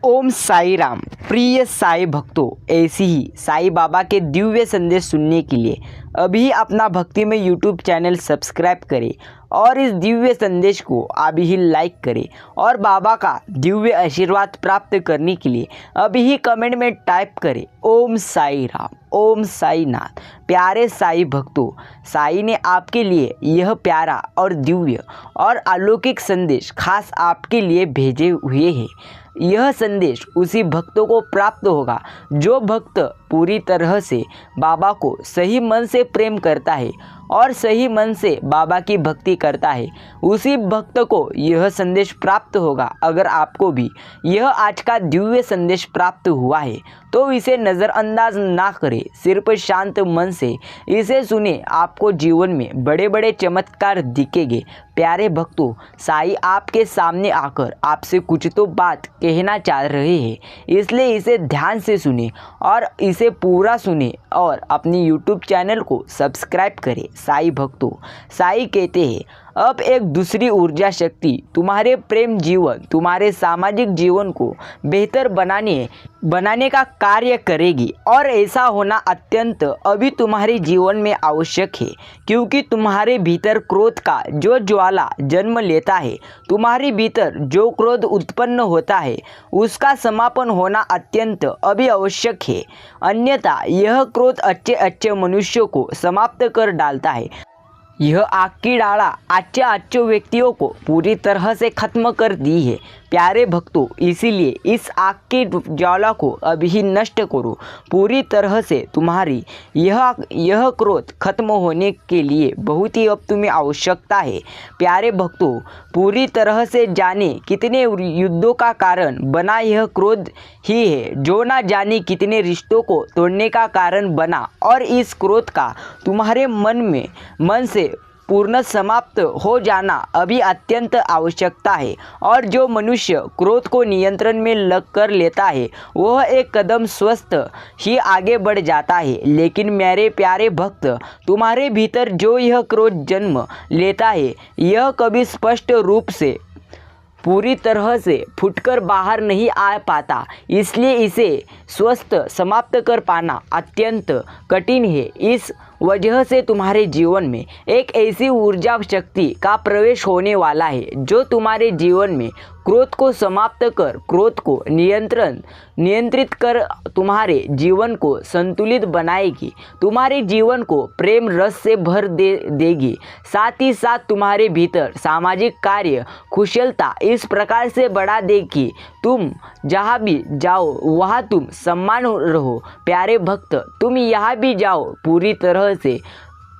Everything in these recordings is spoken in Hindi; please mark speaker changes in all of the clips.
Speaker 1: ओम साई राम। प्रिय साई भक्तों, ऐसी ही साई बाबा के दिव्य संदेश सुनने के लिए अभी अपना भक्तिमय यूट्यूब चैनल सब्सक्राइब करें और इस दिव्य संदेश को अभी ही लाइक करें और बाबा का दिव्य आशीर्वाद प्राप्त करने के लिए अभी ही कमेंट में टाइप करें ओम साई राम, ओम साई नाथ। प्यारे साई भक्तों, साई ने आपके लिए यह प्यारा और दिव्य और अलौकिक संदेश खास आपके लिए भेजे हुए हैं। यह संदेश उसी भक्तों को प्राप्त होगा जो भक्त पूरी तरह से बाबा को सही मन से प्रेम करता है और सही मन से बाबा की भक्ति करता है। उसी भक्त को यह संदेश प्राप्त होगा। अगर आपको भी यह आज का दिव्य संदेश प्राप्त हुआ है तो इसे नज़रअंदाज ना करें, सिर्फ शांत मन से इसे सुने। आपको जीवन में बड़े बड़े चमत्कार दिखेंगे। प्यारे भक्तों, साई आपके सामने आकर आपसे कुछ तो बात कहना चाह रहे हैं, इसलिए इसे ध्यान से सुने और इसे पूरा सुने और अपनी यूट्यूब चैनल को सब्सक्राइब करें। साई भक्तों, साई कहते हैं अब एक दूसरी ऊर्जा शक्ति तुम्हारे प्रेम जीवन, तुम्हारे सामाजिक जीवन को बेहतर बनाने का कार्य करेगी और ऐसा होना अत्यंत अभी तुम्हारे जीवन में आवश्यक है, क्योंकि तुम्हारे भीतर क्रोध का जो ज्वाला जन्म लेता है, तुम्हारे भीतर जो क्रोध उत्पन्न होता है, उसका समापन होना अत्यंत अभी आवश्यक है। अन्यथा यह क्रोध अच्छे अच्छे मनुष्यों को समाप्त कर डालता है। यह आग की डाला अच्छे व्यक्तियों को पूरी तरह से खत्म कर दी है। प्यारे भक्तों, इसीलिए इस आग की ज्वाला को अभी ही नष्ट करो पूरी तरह से। तुम्हारी यह क्रोध खत्म होने के लिए बहुत ही अब तुम्हें आवश्यकता है। प्यारे भक्तों, पूरी तरह से जाने कितने युद्धों का कारण बना यह क्रोध ही है, जो ना जाने कितने रिश्तों को तोड़ने का कारण बना। और इस क्रोध का तुम्हारे मन से पूर्ण समाप्त हो जाना अभी अत्यंत आवश्यकता है। और जो मनुष्य क्रोध को नियंत्रण में कर लेता है वह एक कदम स्वस्थ ही आगे बढ़ जाता है। लेकिन मेरे प्यारे भक्त, तुम्हारे भीतर जो यह क्रोध जन्म लेता है यह कभी स्पष्ट रूप से पूरी तरह से फूटकर बाहर नहीं आ पाता, इसलिए इसे स्वस्थ समाप्त कर पाना अत्यंत कठिन है। इस वजह से तुम्हारे जीवन में एक ऐसी ऊर्जा शक्ति का प्रवेश होने वाला है जो तुम्हारे जीवन में क्रोध को समाप्त कर, क्रोध को नियंत्रित कर तुम्हारे जीवन को संतुलित बनाएगी, तुम्हारे जीवन को प्रेम रस से भर देगी। साथ ही साथ तुम्हारे भीतर सामाजिक कार्य कुशलता इस प्रकार से बढ़ा देगी, तुम जहाँ भी जाओ वहाँ तुम सम्मान रहो। प्यारे भक्त, तुम यहाँ भी जाओ पूरी तरह से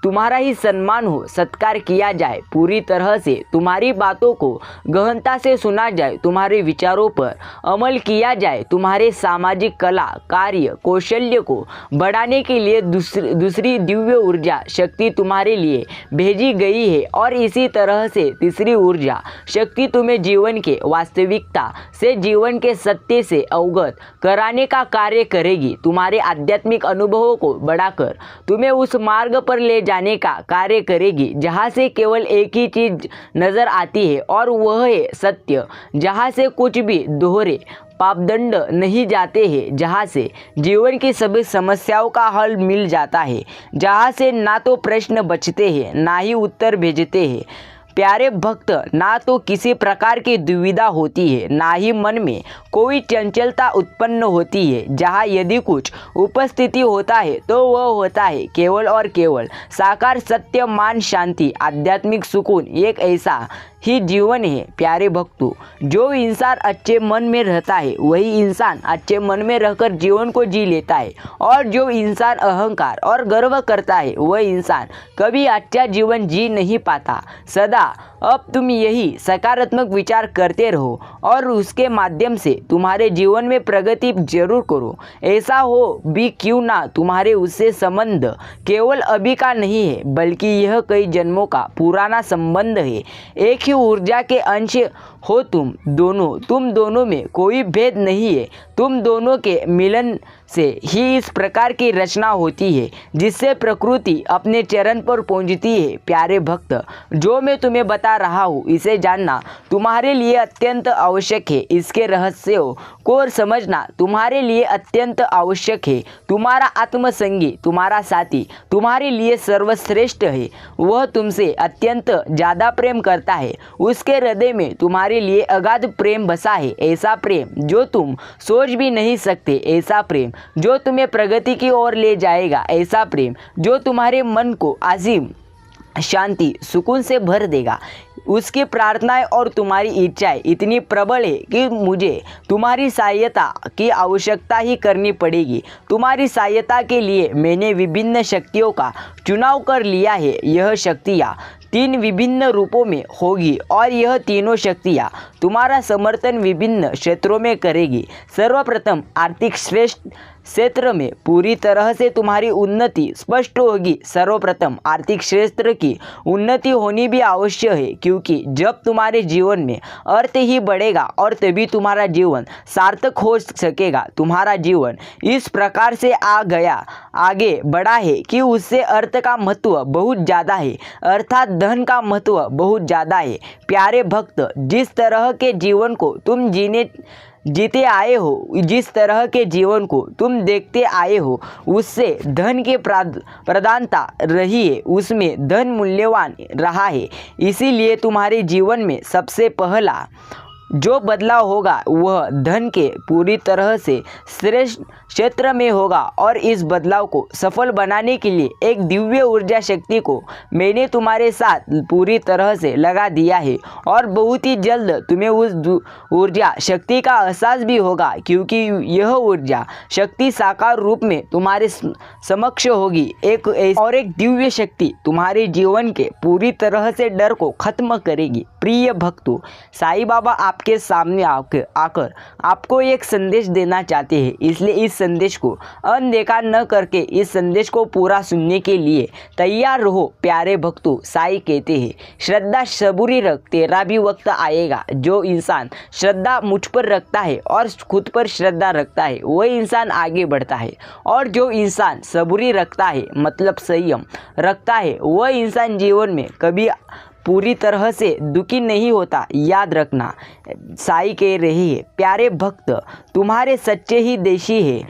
Speaker 1: तुम्हारा ही सम्मान हो, सत्कार किया जाए, पूरी तरह से तुम्हारी बातों को गहनता से सुना जाए, तुम्हारे विचारों पर अमल किया जाए। तुम्हारे सामाजिक कला कार्य कौशल्य को बढ़ाने के लिए दूसरी दिव्य ऊर्जा शक्ति तुम्हारे लिए भेजी गई है। और इसी तरह से तीसरी ऊर्जा शक्ति तुम्हें जीवन के वास्तविकता से, जीवन के सत्य से अवगत कराने का कार्य करेगी। तुम्हारे आध्यात्मिक अनुभवों को बढ़ाकर तुम्हें उस मार्ग पर ले जाने का कार्य करेगी जहाँ से केवल एक ही चीज नजर आती है और वह है सत्य, जहाँ से कुछ भी दोहरे पापदंड नहीं जाते हैं, जहाँ से जीवन की सभी समस्याओं का हल मिल जाता है, जहाँ से ना तो प्रश्न बचते हैं ना ही उत्तर भेजते हैं। प्यारे भक्त, ना तो किसी प्रकार की दुविधा होती है ना ही मन में कोई चंचलता उत्पन्न होती है। जहाँ यदि कुछ उपस्थिति होता है तो वह होता है केवल और केवल साकार सत्य, मान, शांति, आध्यात्मिक सुकून। एक ऐसा ही जीवन है। प्यारे भक्तों, जो इंसान अच्छे मन में रहता है वही इंसान अच्छे मन में रहकर जीवन को जी लेता है, और जो इंसान अहंकार और गर्व करता है वह इंसान कभी अच्छा जीवन जी नहीं पाता। सदा अब तुम यही सकारात्मक विचार करते रहो और उसके माध्यम से तुम्हारे जीवन में प्रगति जरूर करो। ऐसा हो भी क्यों ना तुम्हारे उससे संबंध केवल अभी का नहीं है, बल्कि यह कई जन्मों का पुराना संबंध है। एक ही ऊर्जा के अंश हो तुम दोनों में कोई भेद नहीं है। तुम दोनों के मिलन से ही इस प्रकार की रचना होती है जिससे प्रकृति अपने चरण पर पहुंचती है। प्यारे भक्त, जो मैं तुम्हें बता रहा हूँ इसे जानना तुम्हारे लिए अत्यंत आवश्यक है। इसके रहस्यों को समझना तुम्हारे लिए अत्यंत आवश्यक है। तुम्हारा आत्मसंगी, तुम्हारा साथी तुम्हारे लिए सर्वश्रेष्ठ है। वह तुमसे अत्यंत ज़्यादा प्रेम करता है। उसके हृदय में तुम्हारे लिए अगाध प्रेम बसा है, ऐसा प्रेम जो तुम सोच भी नहीं सकते, ऐसा प्रेम जो तुम्हें प्रगति की ओर ले जाएगा, ऐसा प्रेम जो तुम्हारे मन को असीम शांति सुकून से भर देगा। उसकी प्रार्थनाएं और तुम्हारी इच्छाएं इतनी प्रबल है कि मुझे तुम्हारी सहायता की आवश्यकता ही करनी पड़ेगी। तुम्हारी सहायता के लिए मैंने विभिन्न शक्तियों का चुनाव कर लिया है। यह शक्तियाँ 3 विभिन्न रूपों में होगी और यह तीनों शक्तियाँ तुम्हारा समर्थन विभिन्न क्षेत्रों में करेगी। सर्वप्रथम आर्थिक श्रेष्ठ क्षेत्र में पूरी तरह से तुम्हारी उन्नति स्पष्ट होगी। सर्वप्रथम आर्थिक क्षेत्र की उन्नति होनी भी आवश्यक है, क्योंकि जब तुम्हारे जीवन में अर्थ ही बढ़ेगा और तभी तुम्हारा जीवन सार्थक हो सकेगा। तुम्हारा जीवन इस प्रकार से आगे बढ़ा है कि उससे अर्थ का महत्व बहुत ज़्यादा है, अर्थात धन का महत्व बहुत ज़्यादा है। प्यारे भक्त, जिस तरह के जीवन को तुम जीते आए हो, जिस तरह के जीवन को तुम देखते आए हो, उससे धन की प्रधानता रही है, उसमें धन मूल्यवान रहा है। इसीलिए तुम्हारे जीवन में सबसे पहला जो बदलाव होगा वह धन के पूरी तरह से श्रेष्ठ क्षेत्र में होगा और इस बदलाव को सफल बनाने के लिए एक दिव्य ऊर्जा शक्ति को मैंने तुम्हारे साथ पूरी तरह से लगा दिया है और बहुत ही जल्द तुम्हें उस ऊर्जा शक्ति का एहसास भी होगा, क्योंकि यह ऊर्जा शक्ति साकार रूप में तुम्हारे समक्ष होगी। एक दिव्य शक्ति तुम्हारे जीवन के पूरी तरह से डर को खत्म करेगी। प्रिय भक्तों, साईं बाबा आपके सामने आकर आपको एक संदेश देना चाहते हैं, इसलिए इस संदेश को अनदेखा न करके इस संदेश को पूरा सुनने के लिए तैयार रहो। प्यारे भक्तों, साईं कहते हैं, श्रद्धा सबूरी रख, तेरा भी वक्त आएगा। जो इंसान श्रद्धा मुझ पर रखता है और खुद पर श्रद्धा रखता है वह इंसान आगे बढ़ता है, और जो इंसान सबूरी रखता है मतलब संयम रखता है वह इंसान जीवन में कभी पूरी तरह से दुखी नहीं होता। याद रखना, साईं कह रही है, प्यारे भक्त तुम्हारे सच्चे ही देशी है,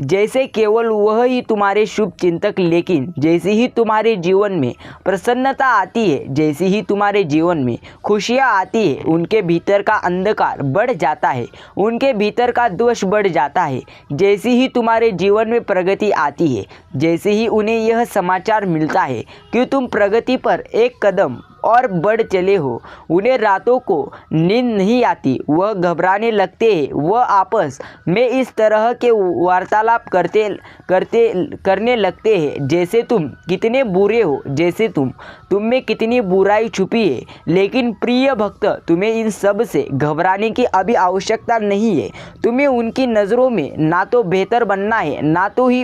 Speaker 1: जैसे केवल वह ही तुम्हारे शुभ चिंतक। लेकिन जैसे ही तुम्हारे जीवन में प्रसन्नता आती है, जैसे ही तुम्हारे जीवन में खुशियाँ आती है, उनके भीतर का अंधकार बढ़ जाता है, उनके भीतर का दोष बढ़ जाता है। जैसे ही तुम्हारे जीवन में प्रगति आती है, जैसे ही उन्हें यह समाचार मिलता है कि तुम प्रगति पर एक कदम और बढ़ चले हो, उन्हें रातों को नींद नहीं आती, वह घबराने लगते हैं। वह आपस में इस तरह के वार्तालाप करने लगते हैं जैसे तुम कितने बुरे हो, जैसे तुम में कितनी बुराई छुपी है। लेकिन प्रिय भक्त, तुम्हें इन सब से घबराने की अभी आवश्यकता नहीं है। तुम्हें उनकी नज़रों में ना तो बेहतर बनना है, ना तो ही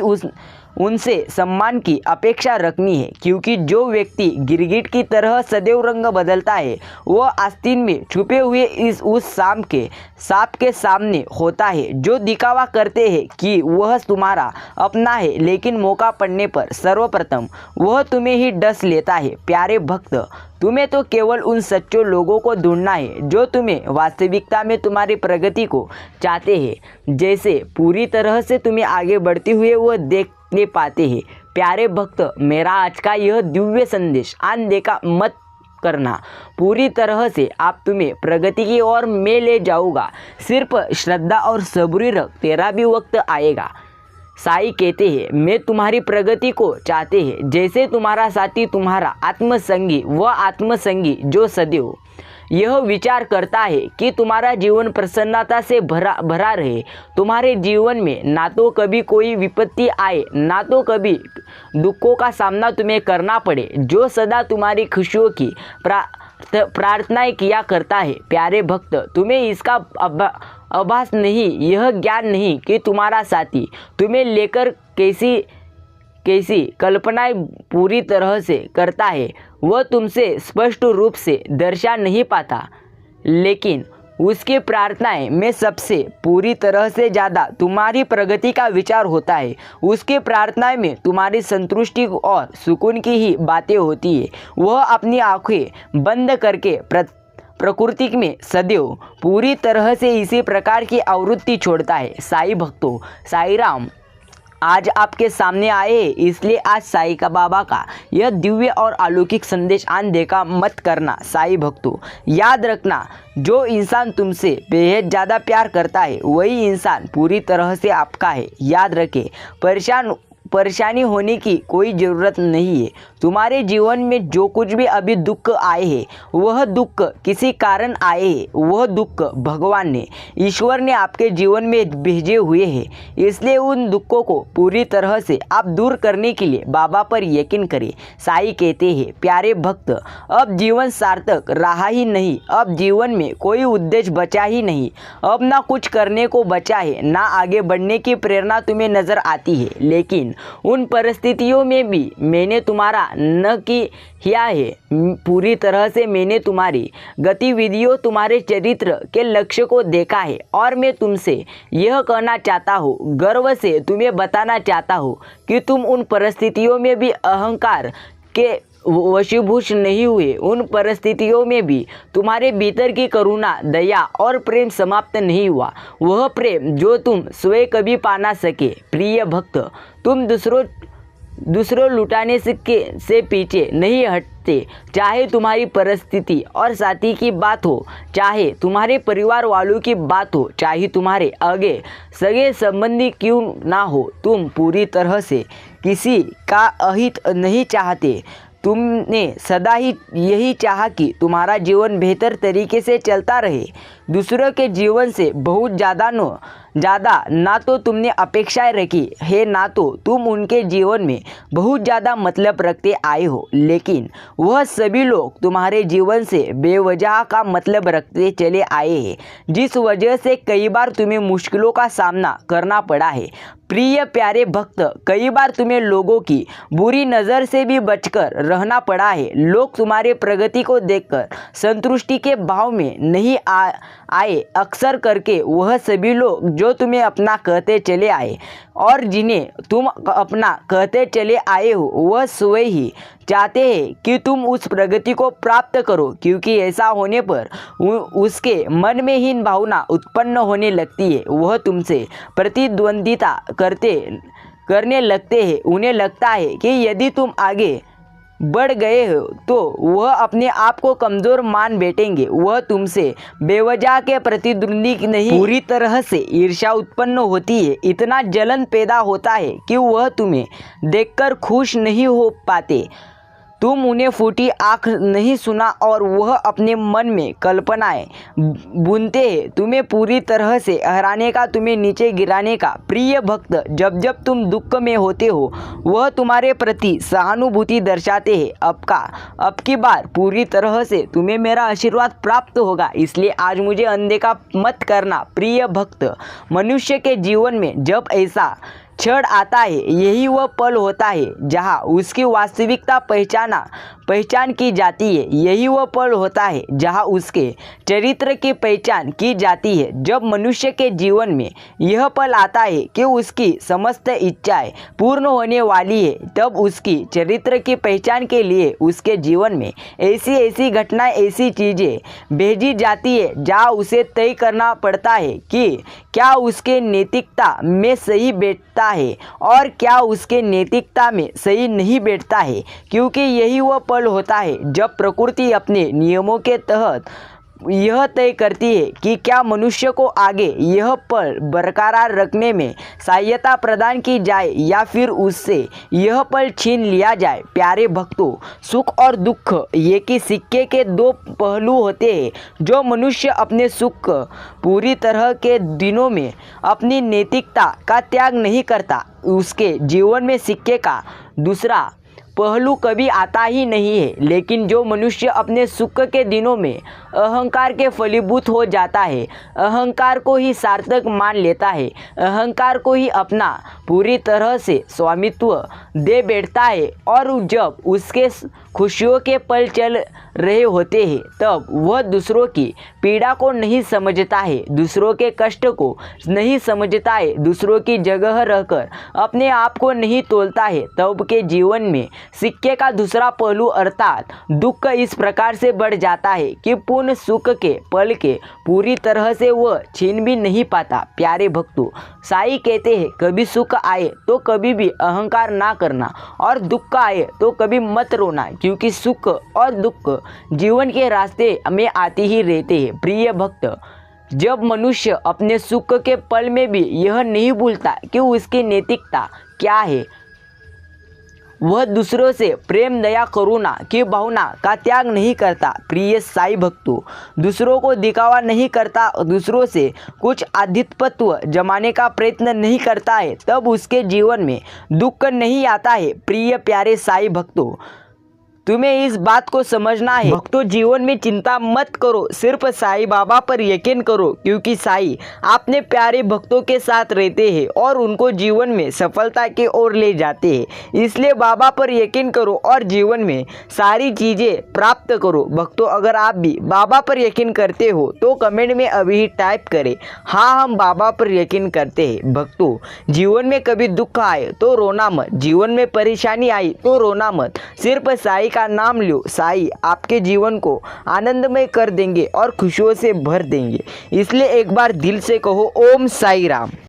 Speaker 1: उनसे सम्मान की अपेक्षा रखनी है, क्योंकि जो व्यक्ति गिरगिट की तरह सदैव रंग बदलता है वह आस्तीन में छुपे हुए उस सांप के सामने होता है, जो दिखावा करते हैं कि वह तुम्हारा अपना है, लेकिन मौका पड़ने पर सर्वप्रथम वह तुम्हें ही डस लेता है। प्यारे भक्त, तुम्हें तो केवल उन सच्चों लोगों को ढूंढना है जो तुम्हें वास्तविकता में तुम्हारी प्रगति को चाहते हैं, जैसे पूरी तरह से तुम्हें आगे बढ़ते हुए वह देखने पाते हैं। प्यारे भक्त, मेरा आज का यह दिव्य संदेश अनदेखा मत करना। पूरी तरह से आप तुम्हें प्रगति की ओर मैं ले जाऊंगा। सिर्फ श्रद्धा और सब्र रख, तेरा भी वक्त आएगा। साईं कहते हैं, मैं तुम्हारी प्रगति को चाहते हैं, जैसे तुम्हारा साथी तुम्हारा आत्मसंगी, वह आत्मसंगी जो सदैव यह विचार करता है कि तुम्हारा जीवन प्रसन्नता से भरा रहे। तुम्हारे जीवन में ना तो कभी कोई विपत्ति आए, ना तो कभी दुखों का सामना तुम्हें करना पड़े, जो सदा तुम्हारी खुशियों की प्रार्थनाएं किया करता है। प्यारे भक्त, तुम्हें इसका आभास नहीं, यह ज्ञान नहीं कि तुम्हारा साथी तुम्हें लेकर कैसी कल्पनाएं पूरी तरह से करता है, वह तुमसे स्पष्ट रूप से दर्शा नहीं पाता, लेकिन उसकी प्रार्थनाएं में सबसे पूरी तरह से ज़्यादा तुम्हारी प्रगति का विचार होता है। उसकी प्रार्थनाएं में तुम्हारी संतुष्टि और सुकून की ही बातें होती है। वह अपनी आंखें बंद करके प्रकृति में सदैव पूरी तरह से इसी प्रकार की आवृत्ति छोड़ता है। साईं भक्तों, साईं राम आज आपके सामने आए हैं, इसलिए आज साईं का बाबा का यह दिव्य और अलौकिक संदेश अनदेखा मत करना। साईं भक्तों, याद रखना, जो इंसान तुमसे बेहद ज़्यादा प्यार करता है वही इंसान पूरी तरह से आपका है। याद रखें, परेशानी होने की कोई ज़रूरत नहीं है। तुम्हारे जीवन में जो कुछ भी अभी दुख आए हैं वह दुख किसी कारण आए हैं। वह दुख भगवान ने, ईश्वर ने आपके जीवन में भेजे हुए हैं। इसलिए उन दुखों को पूरी तरह से आप दूर करने के लिए बाबा पर यकीन करें। साईं कहते हैं, प्यारे भक्त, अब जीवन सार्थक रहा ही नहीं। अब जीवन में कोई उद्देश्य बचा ही नहीं। अब ना कुछ करने को बचा है, ना आगे बढ़ने की प्रेरणा तुम्हें नजर आती है। लेकिन उन परिस्थितियों में भी मैंने तुम्हारा न किया है। पूरी तरह से मैंने तुम्हारी गतिविधियों, तुम्हारे चरित्र के लक्ष्य को देखा है। और मैं तुमसे यह कहना चाहता हूँ, गर्व से तुम्हें बताना चाहता हूँ कि तुम उन परिस्थितियों में भी अहंकार के वशीभूत नहीं हुए। उन परिस्थितियों में भी तुम्हारे भीतर की करुणा, दया और प्रेम समाप्त नहीं हुआ। वह प्रेम जो तुम स्वयं कभी पा ना सके। प्रिय भक्त, तुम दूसरों लुटाने से पीछे नहीं हटते। चाहे तुम्हारी परिस्थिति और साथी की बात हो, चाहे तुम्हारे परिवार वालों की बात हो, चाहे तुम्हारे आगे सगे संबंधी क्यों ना हो, तुम पूरी तरह से किसी का अहित नहीं चाहते। तुमने सदा ही यही चाहा कि तुम्हारा जीवन बेहतर तरीके से चलता रहे। दूसरों के जीवन से बहुत ज़्यादा ना तो तुमने अपेक्षाएं रखी है, ना तो तुम उनके जीवन में बहुत ज़्यादा मतलब रखते आए हो। लेकिन वह सभी लोग तुम्हारे जीवन से बेवजह का मतलब रखते चले आए हैं, जिस वजह से कई बार तुम्हें मुश्किलों का सामना करना पड़ा है। प्रिय प्यारे भक्त, कई बार तुम्हें लोगों की बुरी नज़र से भी बचकर रहना पड़ा है। लोग तुम्हारे प्रगति को देखकर संतुष्टि के भाव में नहीं आए। अक्सर करके वह सभी लोग जो तुम्हें अपना कहते चले आए और जिन्हें तुम अपना कहते चले आए हो, वह स्वयं ही चाहते हैं कि तुम उस प्रगति को प्राप्त करो, क्योंकि ऐसा होने पर उसके मन में हीन भावना उत्पन्न होने लगती है। वह तुमसे प्रतिद्वंदिता करने लगते हैं। उन्हें लगता है कि यदि तुम आगे बढ़ गए हो तो वह अपने आप को कमज़ोर मान बैठेंगे। वह तुमसे बेवजह के प्रतिद्वंदी नहीं, पूरी तरह से ईर्ष्या उत्पन्न होती है। इतना जलन पैदा होता है कि वह तुम्हें देखकर खुश नहीं हो पाते। तुम उन्हें फूटी आँख नहीं सुना और वह अपने मन में कल्पनाएं बुनते हैं, तुम्हें पूरी तरह से हराने का, तुम्हें नीचे गिराने का। प्रिय भक्त, जब जब तुम दुख में होते हो वह तुम्हारे प्रति सहानुभूति दर्शाते हैं। अब की बार पूरी तरह से तुम्हें मेरा आशीर्वाद प्राप्त होगा, इसलिए आज मुझे अनदेखा मत करना। प्रिय भक्त, मनुष्य के जीवन में जब ऐसा क्षण आता है, यही वह पल होता है जहाँ उसकी वास्तविकता पहचान की जाती है। यही वह पल होता है जहाँ उसके चरित्र की पहचान की जाती है। जब मनुष्य के जीवन में यह पल आता है कि उसकी समस्त इच्छाएं पूर्ण होने वाली है, तब उसकी चरित्र की पहचान के लिए उसके जीवन में ऐसी घटनाएं, ऐसी चीज़ें भेजी जाती है जहाँ उसे तय करना पड़ता है कि क्या उसके नैतिकता में सही बैठता है और क्या उसके नैतिकता में सही नहीं बैठता है। क्योंकि यही वह पल होता है जब प्रकृति अपने नियमों के तहत यह तय करती है कि क्या मनुष्य को आगे यह पल बरकरार रखने में सहायता प्रदान की जाए या फिर उससे यह पल छीन लिया जाए। प्यारे भक्तों, सुख और दुख एक ही सिक्के के दो पहलू होते हैं। जो मनुष्य अपने सुख पूरी तरह के दिनों में अपनी नैतिकता का त्याग नहीं करता, उसके जीवन में सिक्के का दूसरा पहलू कभी आता ही नहीं है। लेकिन जो मनुष्य अपने सुख के दिनों में अहंकार के फलीभूत हो जाता है, अहंकार को ही सार्थक मान लेता है, अहंकार को ही अपना पूरी तरह से स्वामित्व दे बैठता है और जब उसके खुशियों के पल चल रहे होते हैं तब वह दूसरों की पीड़ा को नहीं समझता है, दूसरों के कष्ट को नहीं समझता है, दूसरों की जगह रहकर अपने आप को नहीं तोलता है, तब के जीवन में सिक्के का दूसरा पहलू अर्थात दुख इस प्रकार से बढ़ जाता है कि पूर्ण सुख के पल के पूरी तरह से वह छीन भी नहीं पाता। प्यारे भक्तों, साईं कहते हैं कभी सुख आए तो कभी भी अहंकार ना करना और दुख आए तो कभी मत रोना, क्योंकि सुख और दुख जीवन के रास्ते में आते ही रहते हैं। प्रिय भक्त, जब मनुष्य अपने सुख के पल में भी यह नहीं भूलता कि उसकी नैतिकता क्या है, वह दूसरों से प्रेम दया करुणा की भावना का त्याग नहीं करता, प्रिय साईं भक्तों, दूसरों को दिखावा नहीं करता, दूसरों से कुछ आधिपत्य जमाने का प्रयत्न नहीं करता है, तब उसके जीवन में दुख नहीं आता है। प्रिय प्यारे साईं भक्तों, तुम्हें इस बात को समझना है भक्तों, जीवन में चिंता मत करो, सिर्फ साईं बाबा पर यकीन करो, क्योंकि साईं अपने प्यारे भक्तों के साथ रहते हैं और उनको जीवन में सफलता की ओर ले जाते हैं। इसलिए बाबा पर यकीन करो और जीवन में सारी चीज़ें प्राप्त करो। भक्तों, अगर आप भी बाबा पर यकीन करते हो तो कमेंट में अभी ही टाइप करें, हाँ हम बाबा पर यकीन करते हैं। भक्तों, जीवन में कभी दुख आए तो रोना मत, जीवन में परेशानी आई तो रोना मत, सिर्फ साईं का नाम लो। साईं आपके जीवन को आनंदमय कर देंगे और खुशियों से भर देंगे। इसलिए एक बार दिल से कहो, ओम साईं राम।